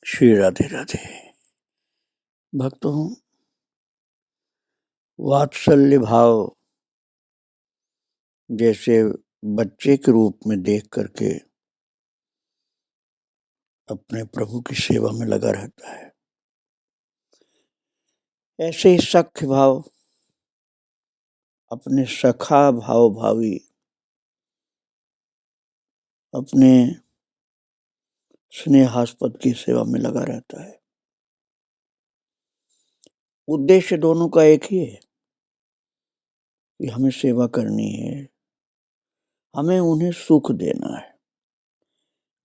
श्री राधे राधे। भक्तों, वात्सल्य भाव जैसे बच्चे के रूप में देख करके अपने प्रभु की सेवा में लगा रहता है, ऐसे ही सख्य भाव अपने सखा भाव भावी अपने स्नेहास्पद की सेवा में लगा रहता है। उद्देश्य दोनों का एक ही है कि हमें सेवा करनी है, हमें उन्हें सुख देना है।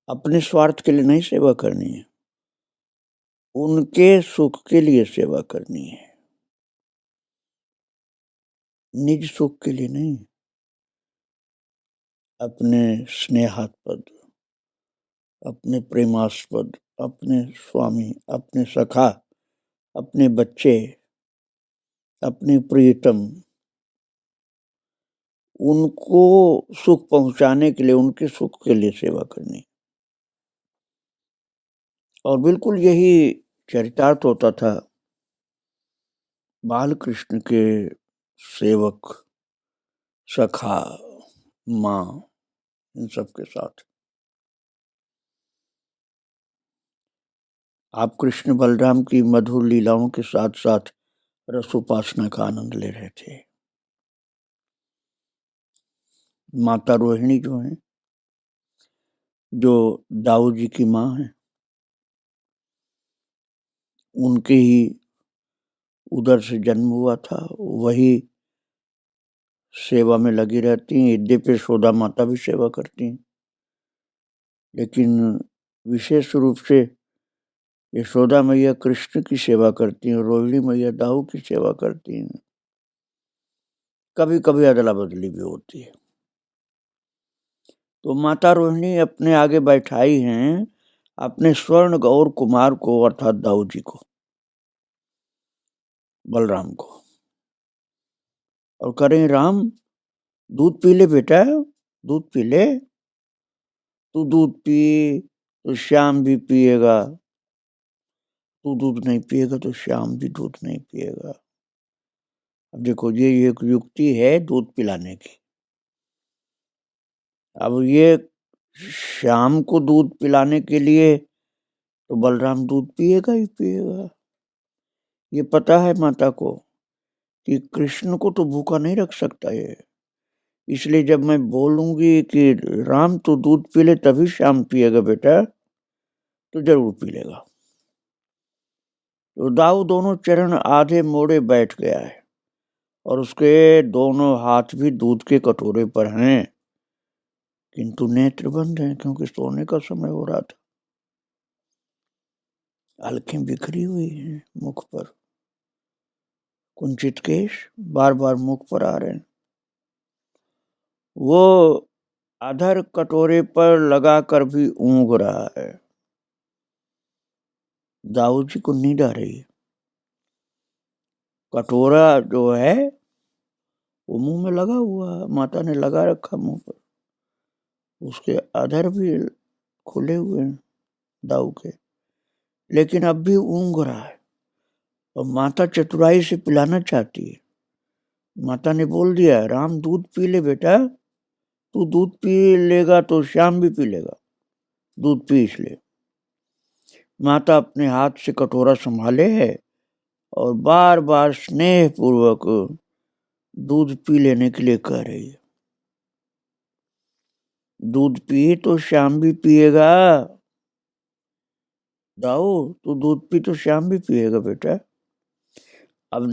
अपने स्वार्थ के लिए नहीं सेवा करनी है, उनके सुख के लिए सेवा करनी है, निज सुख के लिए नहीं। अपने स्नेहास्पद, अपने प्रेमास्पद, अपने स्वामी, अपने सखा, अपने बच्चे, अपने प्रियतम, उनको सुख पहुंचाने के लिए, उनके सुख के लिए सेवा करनी। और बिल्कुल यही चरितार्थ होता था बाल कृष्ण के सेवक, सखा, माँ, इन सब के साथ। आप कृष्ण बलराम की मधुर लीलाओं के साथ साथ रसोपासना का आनंद ले रहे थे। माता रोहिणी जो है, जो दाऊ जी की माँ है, उनके ही उधर से जन्म हुआ था, वही सेवा में लगी रहती हैं। यद्यपि यशोदा माता भी सेवा करती हैं, लेकिन विशेष रूप से यशोदा मैया कृष्ण की सेवा करती हैं, रोहिणी मैया दाऊ की सेवा करती हैं। कभी कभी अदला बदली भी होती है। तो माता रोहिणी अपने आगे बैठाई हैं अपने स्वर्ण गौर कुमार को, अर्थात दाऊ जी को, बलराम को, और करें राम दूध पी ले बेटा, दूध पी ले, तू दूध पी तो श्याम भी पिएगा, तू दूध नहीं पिएगा तो श्याम भी दूध नहीं पिएगा। अब देखो, ये एक युक्ति है दूध पिलाने की। अब ये श्याम को दूध पिलाने के लिए तो बलराम दूध पिएगा ही पिएगा। ये पता है माता को कि कृष्ण को तो भूखा नहीं रख सकता ये, इसलिए जब मैं बोलूंगी कि राम तो दूध पी ले तभी श्याम पिएगा बेटा, तो जरूर पी लेगा। तो दाऊ दोनों चरण आधे मोड़े बैठ गया है और उसके दोनों हाथ भी दूध के कटोरे पर हैं, किंतु नेत्र बंद हैं क्योंकि सोने का समय हो रहा था। अलखें बिखरी हुई हैं मुख पर, कुंचित केश बार बार मुख पर आ रहे हैं। वो अधर कटोरे पर लगाकर भी ऊँघ रहा है। दाऊ जी को नींद आ रही है। कटोरा जो है वो मुंह में लगा हुआ है, माता ने लगा रखा मुंह पर, उसके अधर भी खुले हुए हैं दाऊ के, लेकिन अब भी ऊँघ रहा है। और माता चतुराई से पिलाना चाहती है। माता ने बोल दिया है, राम दूध पी ले बेटा, तू दूध पी लेगा तो श्याम भी पी लेगा, दूध पी। इसलिए माता अपने हाथ से कटोरा संभाले है और बार बार स्नेह पूर्वक दूध पी लेने के लिए कह रही है। दूध पी तो श्याम भी पिएगा, दाऊ तू दूध पी तो श्याम भी पिएगा बेटा। अब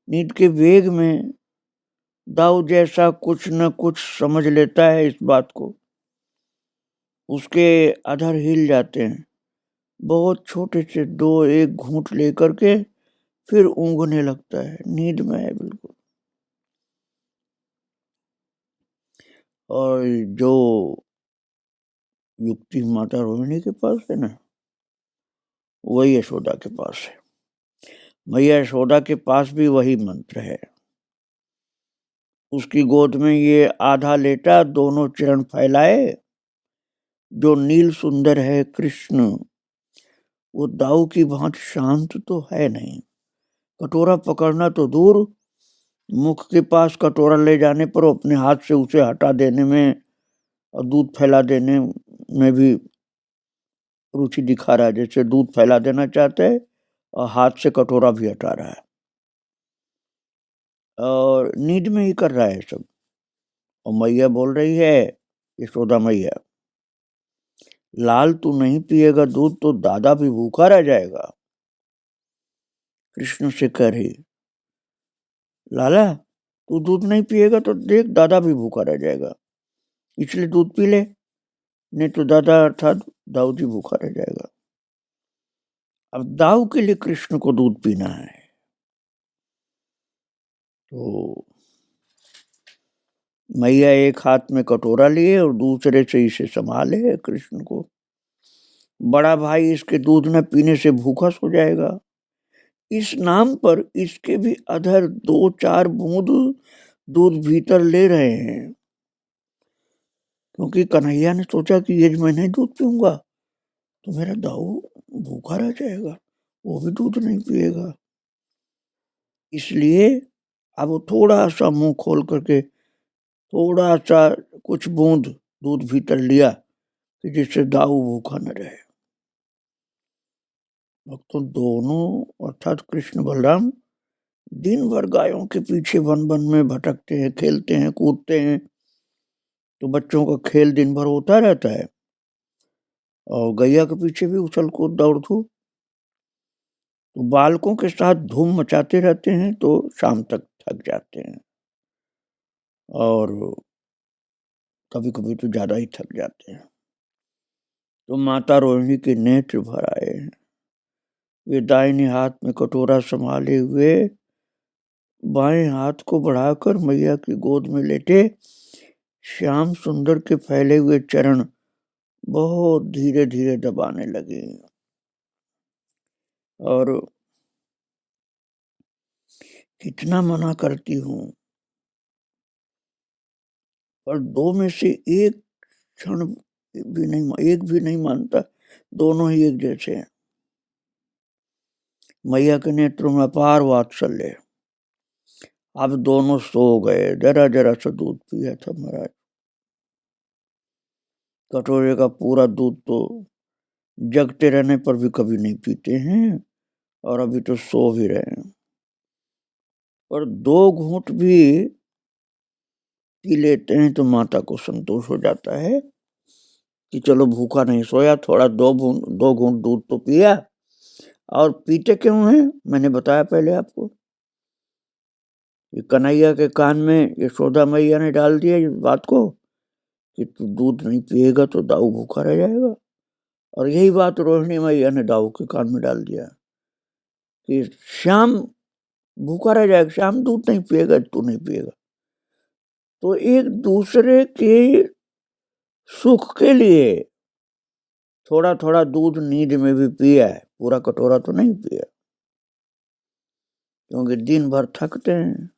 नींद के वेग में दाऊ जैसा कुछ न कुछ समझ लेता है इस बात को, उसके अधर हिल जाते हैं। बहुत छोटे से दो एक घूंट लेकर के फिर ऊँघने लगता है, नींद में है बिल्कुल। और जो युक्ति माता रोहिणी के पास है ना, वही यशोदा के पास है। मैया यशोदा के पास भी वही मंत्र है। उसकी गोद में ये आधा लेटा, दोनों चरण फैलाए, जो नील सुंदर है कृष्ण, वो दाऊ की भांति शांत तो है नहीं। कटोरा पकड़ना तो दूर, मुख के पास कटोरा ले जाने पर अपने हाथ से उसे हटा देने में और दूध फैला देने में भी रुचि दिखा रहा है। जैसे दूध फैला देना चाहते है और हाथ से कटोरा भी हटा रहा है, और नींद में ही कर रहा है सब। और मैया बोल रही है, यशोदा मैया, लाल तू नहीं पिएगा दूध तो दादा भी भूखा रह जाएगा। कृष्ण से कह रही, लाला तू दूध नहीं पिएगा तो देख दादा भी भूखा रह जाएगा, इसलिए दूध पी ले, नहीं तो दादा अर्थात दाऊ जी भूखा रह जाएगा। अब दाऊ के लिए कृष्ण को दूध पीना है, तो मैया एक हाथ में कटोरा लिए और दूसरे से इसे संभाले कृष्ण को। बड़ा भाई इसके दूध न पीने से भूखा सो जाएगा, इस नाम पर इसके भी अधर 2-4 बूंद दूध भीतर ले रहे हैं, क्योंकि कन्हैया ने सोचा कि ये मैं नहीं दूध पीऊंगा तो मेरा दाऊ भूखा रह जाएगा, वो भी दूध नहीं पिएगा। इसलिए अब वो थोड़ा सा मुंह खोल करके थोड़ा सा कुछ बूंद दूध भीतर लिया कि जिससे दाऊ भूखा न रहे। तो दोनों अर्थात कृष्ण बलराम दिन भर गायों के पीछे वन वन में भटकते हैं, खेलते हैं, कूदते हैं, तो बच्चों का खेल दिन भर होता रहता है, और गैया के पीछे भी उछल कूद दौड़ धूप, तो बालकों के साथ धूम मचाते रहते हैं, तो शाम तक थक जाते हैं, और कभी कभी तो ज्यादा ही थक जाते हैं। तो माता रोहिणी के नेत्र भर आए हैं, वे दाहिने हाथ में कटोरा संभाले हुए बाएं हाथ को बढ़ाकर मैया की गोद में लेटे श्याम सुंदर के फैले हुए चरण बहुत धीरे धीरे दबाने लगे। और कितना मना करती हूँ, और दो में से एक क्षण भी नहीं मानता, दोनों ही एक जैसे हैं। मैया के नेत्रों में अपार वात्सल्य। अब दोनों सो गए, जरा जरा सा दूध पिया था महाराज, कटोरे का पूरा दूध तो जगते रहने पर भी कभी नहीं पीते हैं, और अभी तो सो भी रहे हैं, और 2 घूंट भी पी लेते हैं तो माता को संतोष हो जाता है कि चलो भूखा नहीं सोया, थोड़ा 2 घूंट दूध तो पिया। और पीते क्यों हैं, मैंने बताया पहले आपको, कन्हैया के कान में यशोदा मैया ने डाल दिया इस बात को कि तू दूध नहीं पिएगा तो दाऊ भूखा रह जाएगा, और यही बात रोहिणी मैया ने दाऊ के कान में डाल दिया कि श्याम भूखा रह जाएगा, श्याम दूध नहीं पिएगा, तू नहीं पिएगा। तो एक दूसरे के सुख के लिए थोड़ा थोड़ा दूध नींद में भी पिया है, पूरा कटोरा तो नहीं पिया, क्योंकि दिन भर थकते हैं।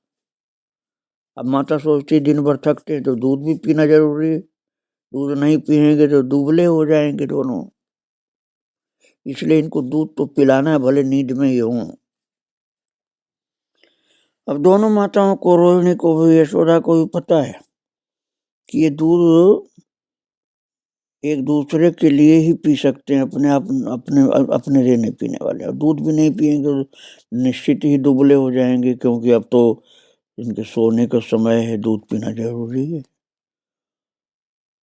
अब माता सोचती दिन भर थकते हैं तो दूध भी पीना जरूरी है, दूध नहीं पिएंगे तो दुबले हो जाएंगे दोनों, इसलिए इनको दूध तो पिलाना है, भले नींद में ही हों। अब दोनों माताओं को, रोहिणी को भी यशोदा को भी पता है कि ये दूध एक दूसरे के लिए ही पी सकते हैं, अपने लिए नहीं पीने वाले। और दूध भी नहीं पिएंगे तो निश्चित ही दुबले हो जाएंगे, क्योंकि अब तो इनके सोने का समय है, दूध पीना जरूरी है।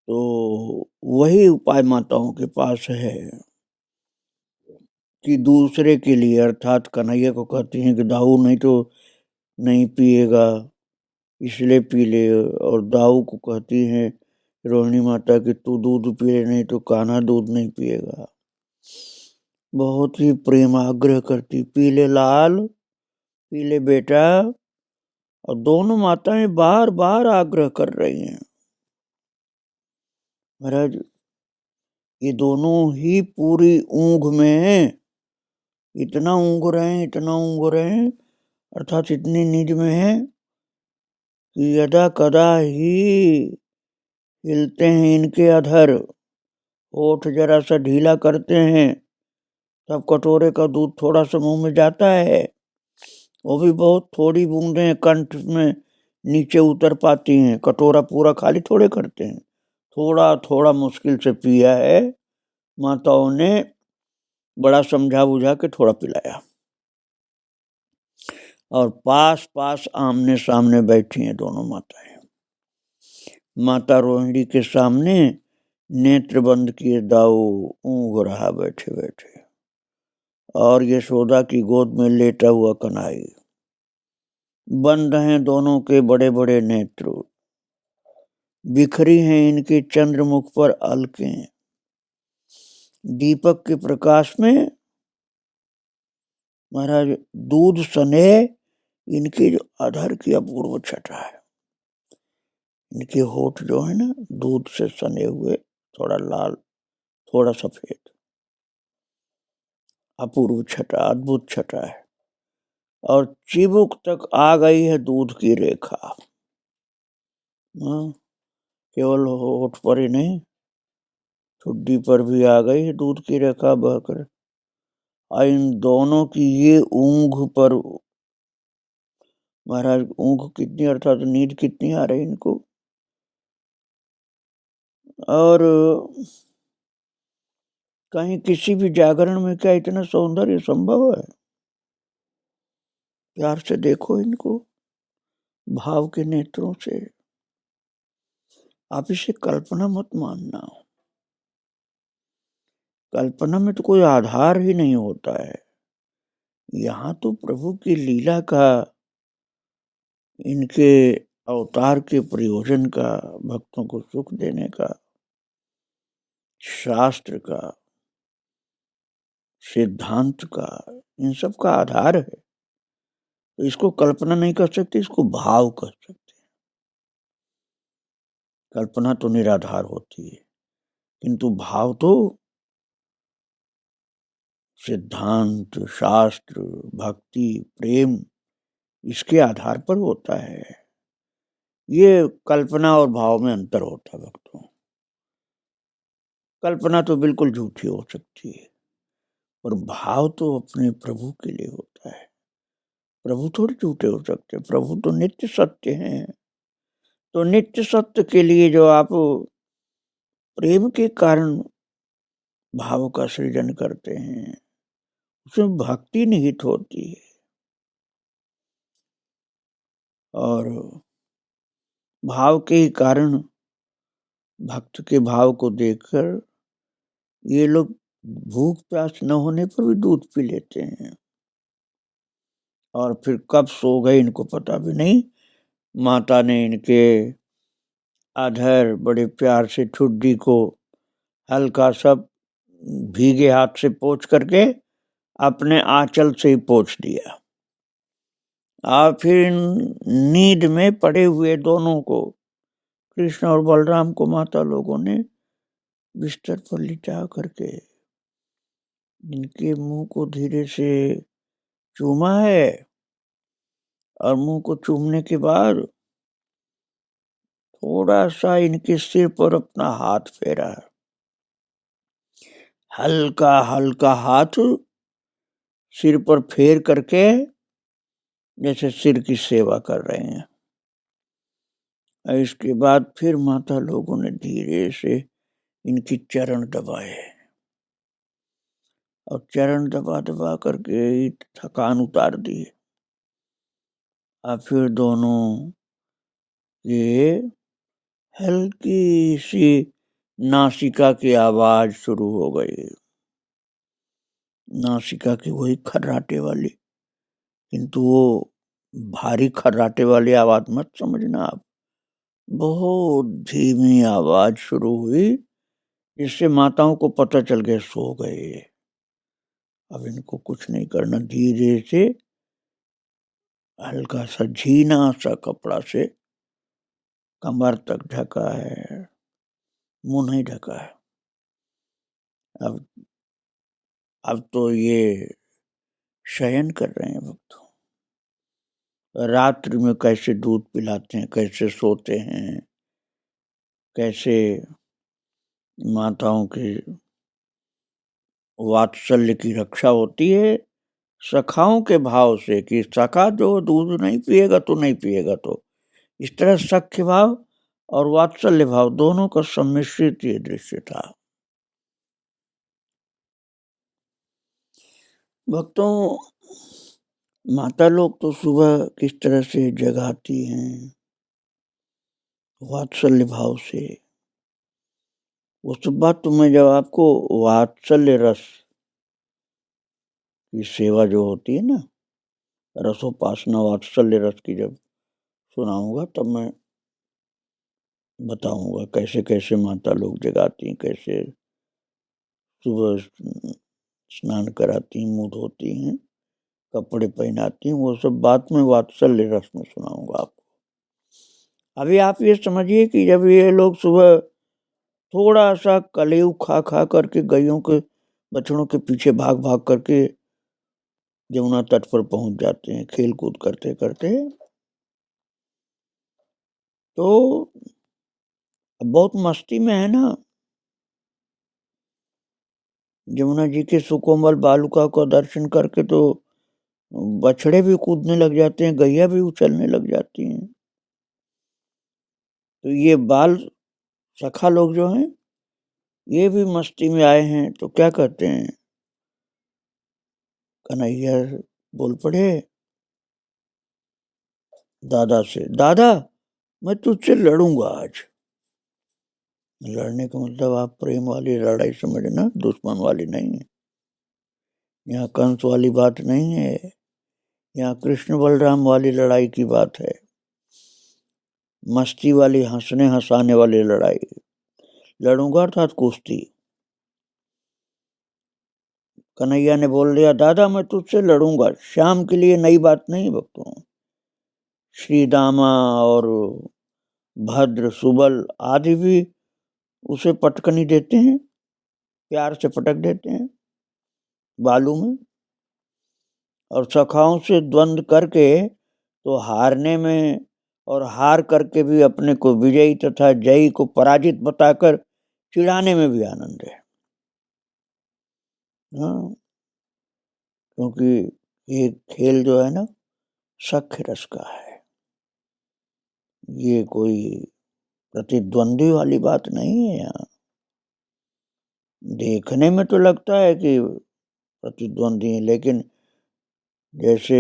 तो वही उपाय माताओं के पास है कि दूसरे के लिए, अर्थात कन्हैया को कहती हैं कि दाऊ नहीं तो नहीं पिएगा, इसलिए पी ले, और दाऊ को कहती हैं रोहिणी माता कि तू दूध पिए, नहीं तो कान्हा दूध नहीं पिएगा। बहुत ही प्रेम आग्रह करती, पी ले लाल, पी ले बेटा, और दोनों माताएं बार बार आग्रह कर रही हैं। महाराज ये दोनों ही पूरी ऊंघ में हैं, इतना ऊंघ रहे हैं, अर्थात इतनी नींद में है कि यदा कदा ही हिलते हैं इनके अधर, होठ जरा सा ढीला करते हैं, तब कटोरे का दूध थोड़ा सा मुंह में जाता है, वो भी बहुत थोड़ी बूंदें कंठ में नीचे उतर पाती हैं, कटोरा पूरा खाली थोड़े करते हैं, थोड़ा थोड़ा मुश्किल से पिया है। माताओं ने बड़ा समझा बुझा के थोड़ा पिलाया, और पास पास आमने सामने बैठी हैं दोनों माताएं। माता रोहिणी के सामने नेत्र बंद किए दाऊ ऊँघ रहा बैठे बैठे, और यशोदा की गोद में लेटा हुआ कन्हई। बंद हैं दोनों के बड़े बड़े नेत्र, बिखरी हैं इनके चंद्रमुख पर अलकें। दीपक के प्रकाश में महाराज दूध सने इनके जो अधर की अपूर्व छटा है, इनके होठ जो है ना दूध से सने हुए, थोड़ा लाल थोड़ा सफेद, अपूर्व छटा, अद्भुत छटा है, और चिबुक तक आ गई है दूध की रेखा। केवल होठ पर ही नहीं, ठुड्डी पर भी आ गई है दूध की रेखा बहकर। इन दोनों की ये ऊँघ पर महाराज, ऊँघ कितनी अर्थात नींद कितनी आ रही इनको, और कहीं किसी भी जागरण में क्या इतना सौंदर्य संभव है? प्यार से देखो इनको, भाव के नेत्रों से। आप इसे कल्पना मत मानना, कल्पना में तो कोई आधार ही नहीं होता है। यहाँ तो प्रभु की लीला का, इनके अवतार के प्रयोजन का, भक्तों को सुख देने का, शास्त्र का, सिद्धांत का, इन सब का आधार है। तो इसको कल्पना नहीं कर सकते, इसको भाव कर सकते हैं। कल्पना तो निराधार होती है, किंतु भाव तो सिद्धांत, शास्त्र, भक्ति, प्रेम, इसके आधार पर होता है। ये कल्पना और भाव में अंतर होता है भक्तों। कल्पना तो बिल्कुल झूठी हो सकती है, और भाव तो अपने प्रभु के लिए होता है। प्रभु थोड़े झूठे हो सकते, प्रभु तो नित्य सत्य हैं। तो नित्य सत्य के लिए जो आप प्रेम के कारण भाव का सृजन करते हैं, उसमें भक्ति निहित होती है, और भाव के ही कारण भक्त के भाव को देखकर ये लोग भूख प्यास न होने पर भी दूध पी लेते हैं, और फिर कब सो गए इनको पता भी नहीं। माता ने इनके अधर बड़े प्यार से ठुड्डी को हल्का सा भीगे हाथ से पोंछ करके अपने आंचल से ही पोंछ दिया, और फिर नींद में पड़े हुए दोनों को, कृष्ण और बलराम को, माता लोगों ने बिस्तर पर लिटा करके इनके मुंह को धीरे से चूमा है, और मुंह को चूमने के बाद थोड़ा सा इनके सिर पर अपना हाथ फेरा, हल्का हल्का हाथ सिर पर फेर करके जैसे सिर की सेवा कर रहे हैं। इसके बाद फिर माता लोगों ने धीरे से इनकी चरण दबाए, और चरण दबा दबा करके थकान उतार दी। अब फिर दोनों ये हल्की सी नासिका की आवाज शुरू हो गई, नासिका की वही खर्राटे वाली, किंतु वो भारी खर्राटे वाली आवाज मत समझना आप, बहुत धीमी आवाज शुरू हुई, जिससे माताओं को पता चल गया सो गए। अब इनको कुछ नहीं करना, धीरे से हल्का सा झीना सा कपड़ा से कमर तक ढका है, मुंह नहीं ढका है। अब तो ये शयन कर रहे हैं भक्तों। रात्रि में कैसे दूध पिलाते हैं, कैसे सोते हैं, कैसे माताओं की वात्सल्य की रक्षा होती है सखाओं के भाव से कि सखा जो दूध नहीं पिएगा तो नहीं पिएगा। तो इस तरह सख्य भाव और वात्सल्य भाव दोनों का सम्मिश्रित ये दृश्य था। भक्तों, माता लोग तो सुबह किस तरह से जगाती हैं वात्सल्य भाव से, वो सब बात तो मैं जब आपको वात्सल्य रस की सेवा जो होती है ना, रसोपासना वात्सल्य रस की जब सुनाऊंगा तब मैं बताऊंगा कैसे कैसे माता लोग जगाती हैं, कैसे सुबह स्नान कराती, मुंह धोती हैं, कपड़े पहनाती हैं, वो सब बात में वात्सल्य रस में सुनाऊंगा आपको। अभी आप ये समझिए कि जब ये लोग सुबह थोड़ा सा कलेव खा खा करके गायों के बछड़ों के पीछे भाग भाग करके यमुना तट पर पहुंच जाते हैं खेल कूद करते करते, तो बहुत मस्ती में है ना, यमुना जी के सुकोमल बालुका का दर्शन करके तो बछड़े भी कूदने लग जाते हैं, गैया भी उछलने लग जाती हैं। तो ये बाल सखा लोग जो हैं ये भी मस्ती में आए हैं, तो क्या कहते हैं, कन्हैया बोल पड़े दादा से, दादा मैं तुझसे लड़ूंगा आज। लड़ने का मतलब आप प्रेम वाली लड़ाई समझना, दुश्मन वाली नहीं है। यहाँ कंस वाली बात नहीं है, यहाँ कृष्ण बलराम वाली लड़ाई की बात है, मस्ती वाली हंसने हंसाने वाली लड़ाई। लड़ूंगा अर्थात कुश्ती। कन्हैया ने बोल दिया दादा मैं तुझसे लड़ूंगा, शाम के लिए नई बात नहीं भक्तों। श्री दामा और भद्र सुबल आदि भी उसे पटकनी देते हैं, प्यार से पटक देते हैं बालू में, और सखाओं से द्वंद्व करके तो हारने में और हार करके भी अपने को विजयी तथा जयी को पराजित बताकर चिढ़ाने में भी आनंद है। हाँ, क्योंकि ये खेल जो है ना सख्य रस का है, ये कोई प्रतिद्वंदी वाली बात नहीं है। यहाँ देखने में तो लगता है कि प्रतिद्वंदी है, लेकिन जैसे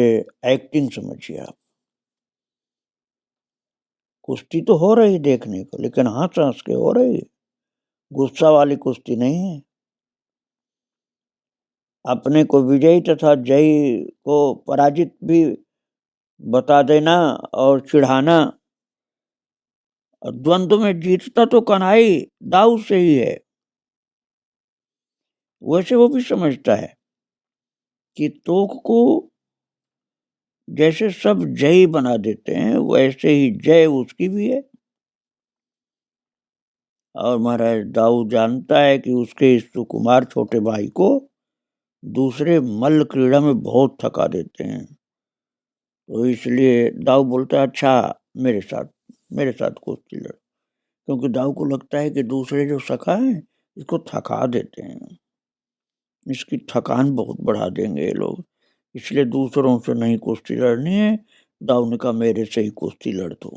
एक्टिंग समझिए आप, कुश्ती तो हो रही देखने को, लेकिन हंस हंस के हो रही, गुस्सा वाली कुश्ती नहीं है। अपने को विजयी तथा जयी को पराजित भी बता देना और चिढ़ाना। द्वंद्व में जीतता तो कन्हई दाऊ से ही है। वैसे वो भी समझता है कि तोक को जैसे सब जय बना देते हैं वैसे ही जय उसकी भी है। और महाराज दाऊ जानता है कि उसके इस सुकुमार छोटे भाई को दूसरे मल्ल क्रीड़ा में बहुत थका देते हैं, तो इसलिए दाऊ बोलता है अच्छा मेरे साथ कुश्ती लड़, क्योंकि दाऊ को लगता है कि दूसरे जो सखा हैं इसको थका देते हैं, इसकी थकान बहुत बढ़ा देंगे ये लोग, इसलिए दूसरों से नहीं कुश्ती लड़नी है। दाऊ ने कहा मेरे से ही कुश्ती लड़ दो,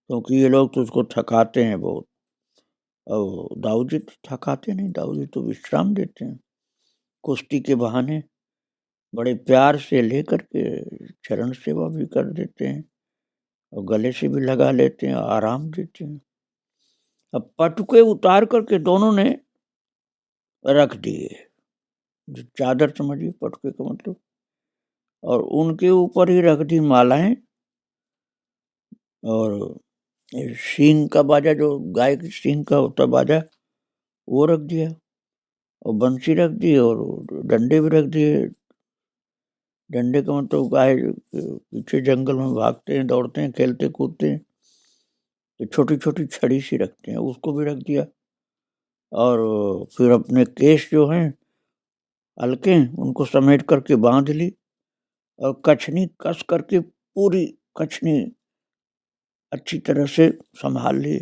क्योंकि ये लोग तो उसको थकाते हैं बहुत। और दाऊ जी तो थकाते नहीं, दाऊ जी तो विश्राम देते हैं, कुश्ती के बहाने बड़े प्यार से लेकर के चरण सेवा भी कर देते हैं और गले से भी लगा लेते हैं, आराम देते हैं। अब पटुके उतार करके दोनों ने रख दिए, जो चादर समझिए पटुके का मतलब, और उनके ऊपर ही रख दी मालाएं, और सींग का बाजा जो गाय की सींग का होता बाजा वो रख दिया, और बंसी रख दी, और डंडे भी रख दिए। डंडे का मतलब गाय पीछे जंगल में भागते हैं, दौड़ते हैं, खेलते कूदते हैं, तो छोटी छोटी छड़ी सी रखते हैं, उसको भी रख दिया। और फिर अपने केश जो हैं हल्के उनको समेट करके बांध ली, और कछनी कस करके पूरी कछनी अच्छी तरह से संभाल ली,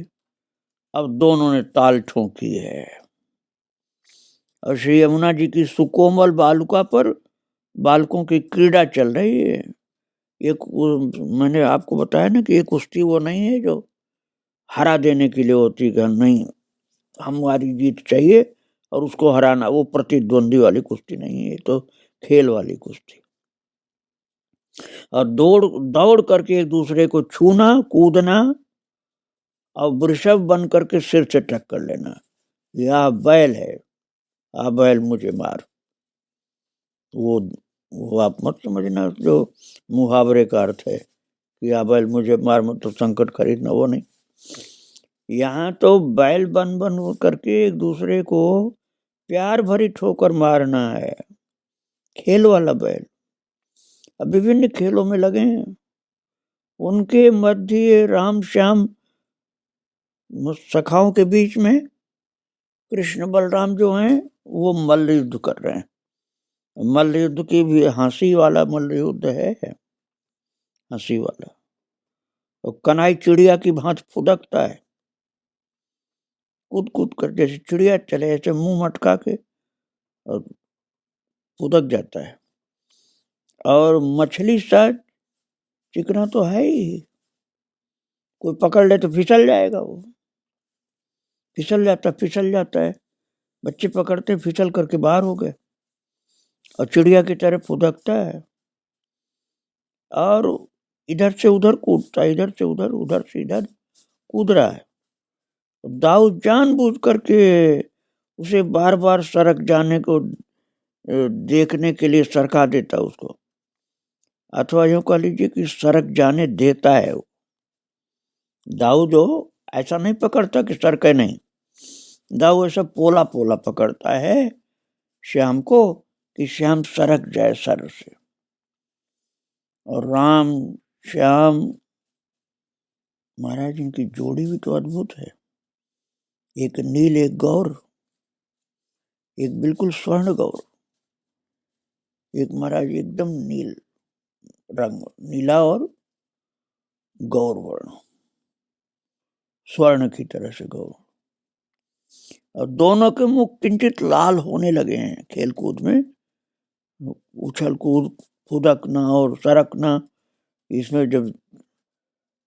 अब दोनों ने ताल ठोकी है और श्री यमुना जी की सुकोमल बालुका पर बालकों की क्रीड़ा चल रही है। मैंने आपको बताया ना कि ये कुश्ती वो नहीं है जो हरा देने के लिए होती है, नहीं, हमारी जीत चाहिए और उसको हराना, वो प्रतिद्वंदी वाली कुश्ती नहीं है, तो खेल वाली कुश्ती। और दौड़ करके एक दूसरे को छूना, कूदना और वृषभ बन करके सिर से टक्कर लेना। यह बैल है, आ बैल मुझे मार। वो आप मत समझना जो मुहावरे का अर्थ है कि आ बैल मुझे मार, मत तो संकट खरीदना, वो नहीं। यहाँ तो बैल बन करके एक दूसरे को प्यार भरी ठोकर मारना है, खेल वाला बैल। अब विभिन्न खेलों में लगे हैं। उनके मध्य राम श्याम सखाओं के बीच में कृष्ण बलराम जो हैं वो मल्ल युद्ध कर रहे हैं। मल्ल युद्ध की भी हंसी वाला मल्ल युद्ध है, हंसी वाला। और कन्हई चिड़िया की भांति फुदकता है, कूद कूद कर, जैसे चिड़िया चले ऐसे मुंह मटका के और फुदक जाता है। और मछली सा चिकना तो है ही, कोई पकड़ ले तो फिसल जाएगा, वो फिसल जाता है। बच्चे पकड़ते फिसल करके बाहर हो गए, और चिड़िया की तरह फुदकता है और इधर से उधर कूदता है, इधर से उधर, उधर से इधर कूद रहा है। दाऊ जानबूझ करके उसे बार बार सड़क जाने को देखने के लिए सरका देता उसको, अथवा यूं कह लीजिए कि सड़क जाने देता है। दाऊ जो ऐसा नहीं पकड़ता कि सरके नहीं, दाऊ ऐसा पोला पोला पकड़ता है श्याम को कि श्याम सरक जाए सर से। और राम श्याम महाराज इनकी जोड़ी भी तो अद्भुत है। एक नील, एक गौर, एक बिल्कुल स्वर्ण गौर, एक महाराज एकदम नील रंग, नीला और गौर वर्ण, स्वर्ण की तरह से गौर। और दोनों के मुख किंचित लाल होने लगे हैं खेल कूद में, उछल कूद, फुदकना और सरकना, इसमें जब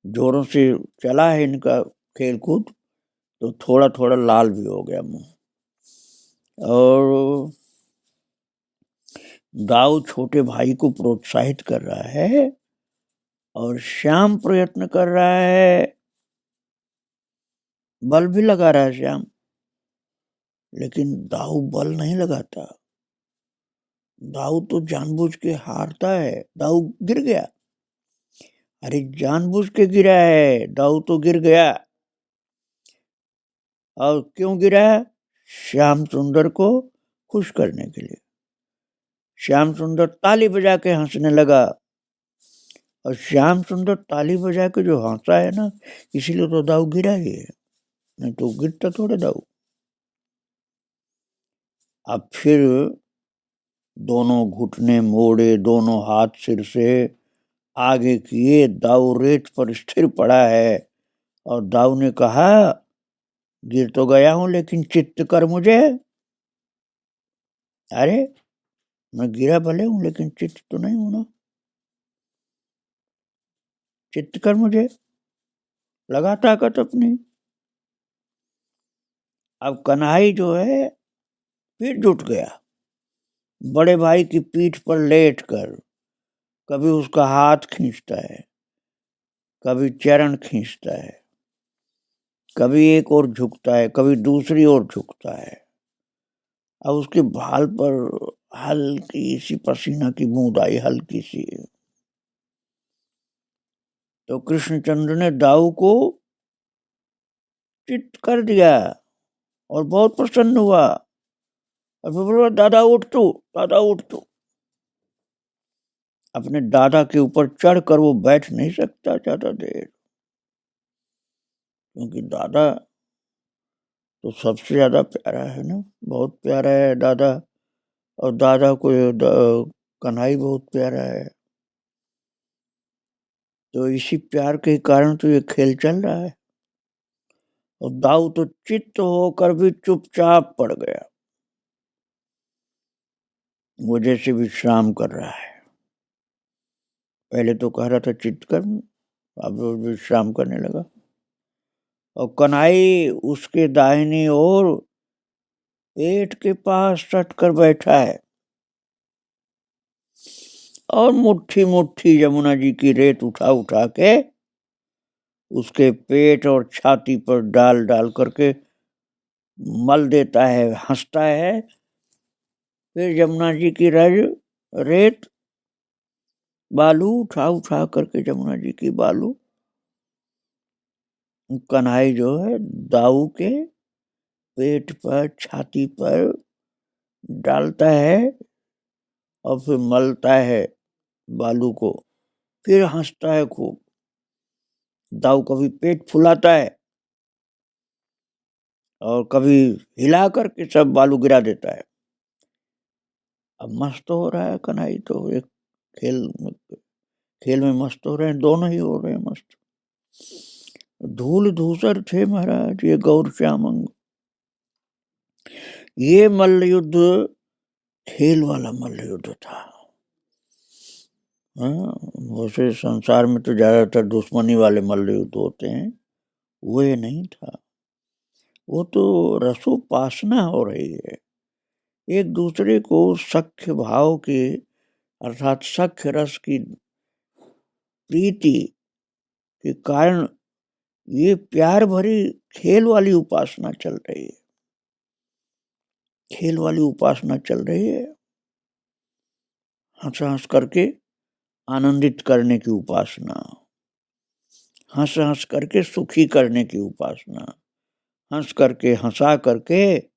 जोरों से चला है इनका खेल कूद तो थोड़ा थोड़ा लाल भी हो गया मुंह। और दाऊ छोटे भाई को प्रोत्साहित कर रहा है और श्याम प्रयत्न कर रहा है, बल भी लगा रहा है श्याम, लेकिन दाऊ बल नहीं लगाता। दाऊ तो जानबूझ के हारता है। दाऊ गिर गया, अरे जानबूझ के गिरा है, दाऊ तो गिर गया। और क्यों गिरा? श्याम सुंदर को खुश करने के लिए। श्याम सुंदर ताली बजा के हंसने लगा, और श्याम सुंदर ताली बजा के जो हंसा है ना, इसीलिए तो दाऊ गिरा ही है, नहीं तो गिरता थोड़े दाऊ। अब फिर दोनों घुटने मोड़े, दोनों हाथ सिर से आगे किए, दाऊ रेत पर स्थिर पड़ा है और दाऊ ने कहा, गिर तो गया हूं लेकिन चित्त कर मुझे। अरे मैं गिरा भले हूं लेकिन चित्त तो नहीं हूं ना, चित्त कर मुझे, लगा ताकत अपनी। अब कन्हई जो है फिर जुट गया, बड़े भाई की पीठ पर लेट कर कभी उसका हाथ खींचता है, कभी चरण खींचता है, कभी एक ओर झुकता है, कभी दूसरी ओर झुकता है। अब उसके भाल पर हल्की सी पसीना की बूंद आई, हल्की सी। तो कृष्णचंद्र ने दाऊ को चित कर दिया और बहुत प्रसन्न हुआ, और बोला, दादा उठ तू, दादा उठ तू। अपने दादा के ऊपर चढ़कर वो बैठ नहीं सकता ज्यादा देर, क्योंकि दादा तो सबसे ज्यादा प्यारा है ना, बहुत प्यारा है दादा। और दादा को कन्हई बहुत प्यारा है, तो इसी प्यार के कारण तो ये खेल चल रहा है। और दाऊ तो चित्त होकर भी चुपचाप पड़ गया, वो जैसे विश्राम कर रहा है। पहले तो कह रहा था चित्त कर, अब वो विश्राम करने लगा। और कन्हई उसके दाहिनी ओर पेट के पास सट कर बैठा है और मुट्ठी मुट्ठी यमुना जी की रेत उठा उठा के उसके पेट और छाती पर डाल डाल करके मल देता है, हंसता है। फिर यमुना जी की रेत बालू उठा उठा करके यमुना जी की बालू कन्हई जो है दाऊ के पेट पर छाती पर डालता है और फिर मलता है बालू को, फिर हंसता है खूब। दाऊ कभी पेट फुलाता है और कभी हिला करके सब बालू गिरा देता है। अब मस्त हो रहा है कन्हई, तो एक खेल में मस्त हो रहे हैं, दोनों ही हो रहे हैं मस्त। धूल धूसर थे महाराज ये गौर श्यामंग। ये मल्ल युद्ध खेल वाला मल्ल युद्ध था। वैसे संसार में तो ज्यादातर दुश्मनी वाले मल्ल युद्ध होते हैं, वो ये नहीं था। वो तो रसोपासना हो रही है, एक दूसरे को सख्य भाव के अर्थात सख्य रस की प्रीति के कारण ये प्यार भरी खेल वाली उपासना चल रही है, खेल वाली उपासना चल रही है। हंस हंस करके आनंदित करने की उपासना, हंस हंस करके सुखी करने की उपासना, हंस करके हंसा करके।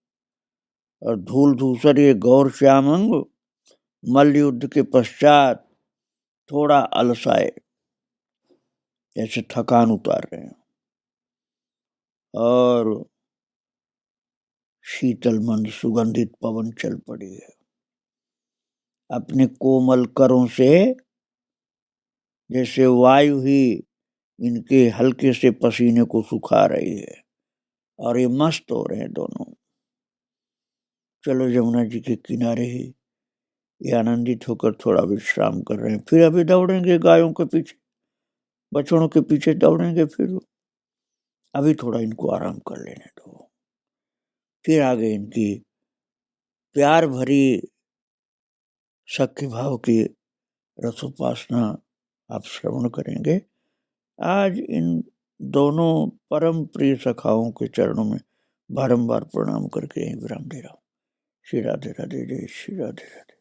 और धूल धूसर ये गौर श्यामंग मल्ल युद्ध के पश्चात थोड़ा अलसाए, जैसे थकान उतार रहे हैं, और शीतल मंद सुगंधित पवन चल पड़ी है। अपने कोमल करों से जैसे वायु ही इनके हल्के से पसीने को सुखा रही है और ये मस्त हो रहे हैं दोनों। चलो यमुना जी के किनारे ही ये आनंदित होकर थोड़ा विश्राम कर रहे हैं, फिर अभी दौड़ेंगे गायों के पीछे, बछड़ों के पीछे दौड़ेंगे। फिर अभी थोड़ा इनको आराम कर लेने दो, फिर आगे इनकी प्यार भरी सख्य भाव की रसोपासना आप श्रवण करेंगे। आज इन दोनों परम प्रिय सखाओं के चरणों में बारंबार प्रणाम करके विराम दे रहा हूँ। श्री राधे राधे, जय श्री राधे राधे।